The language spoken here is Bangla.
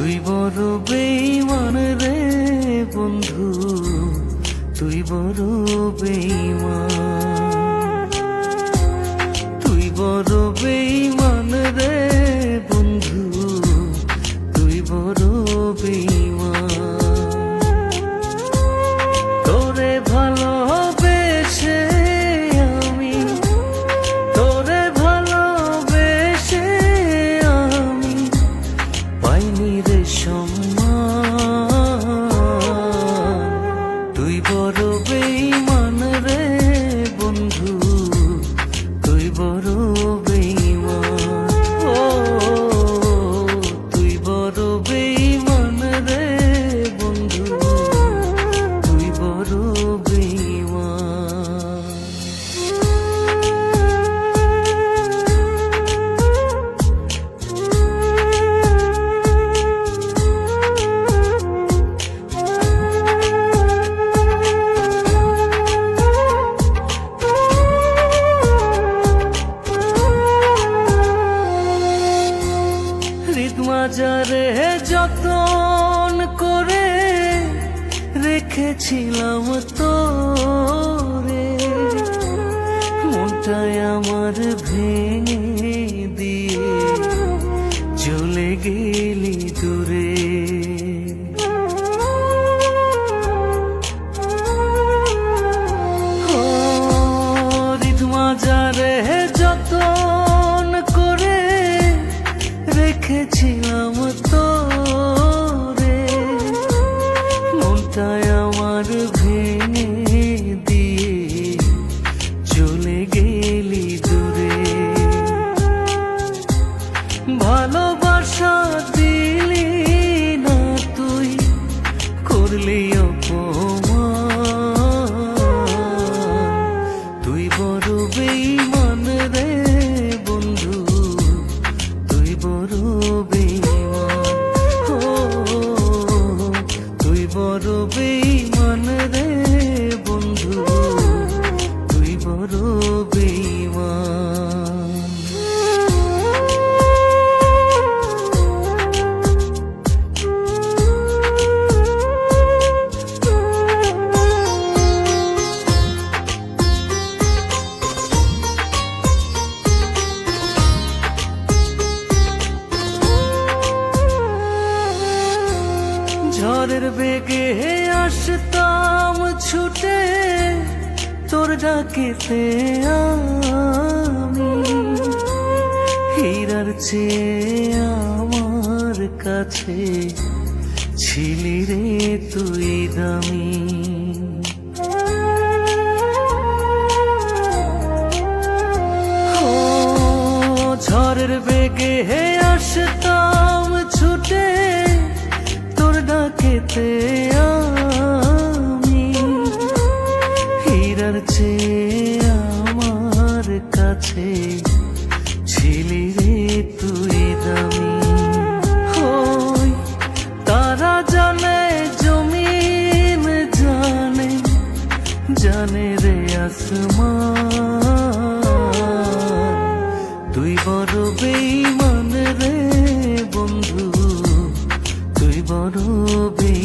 তুই বড় বেঈমান রে বন্ধু, তুই বড় বেঈমান, তুই বড় বেঈমান রে বন্ধু, তুই বড় বেঈমান। তোরে ভালোবেসে আমি, তোরে ভালোবেসে আমি পাইনি রে সম্মান। তুই বড় বেঈমান রে বন্ধু, তুই বড় বেঈমান। ও তুই বড় বেঈমান রে বন্ধু, তুই বড় বেঈমান। মাজারে যতন করে রেখেছিলাম তোরে, মনটায় আমার ভেঙে দিয়ে চলে গেলি দূরে। মাজারে যতন করে রেখেছিলাম তোরে, মনটায় আমার ভেঙে দিয়ে চলে গেলি দূরে। ভালোবাসা দিলি না তুই, করলি অপমান। তুই বড় বেঈমান রে বন্ধু, তুই বড় বেঈমান। ও তুই বড় বেঈমান রে বন্ধু, তুই বড় বেঈমান। ঝড়ের বেগে আসতাম ছুটে তোর ডাকেতে আমি, হীরার চেয়ে আমার কাছে ছিলি রে তুই দামি। ও ঝড়ের বেগে আসতাম ছুটে তোর ডাকেতে আমি, হীরার চেয়ে আমার কাছে ছিলি রে তুই দামি। ওই তারা জানে জমিন জানে, জানে রে আসমান। তুই বড় বেঈমান রে বন্ধু, তুই বড় বেঈমান।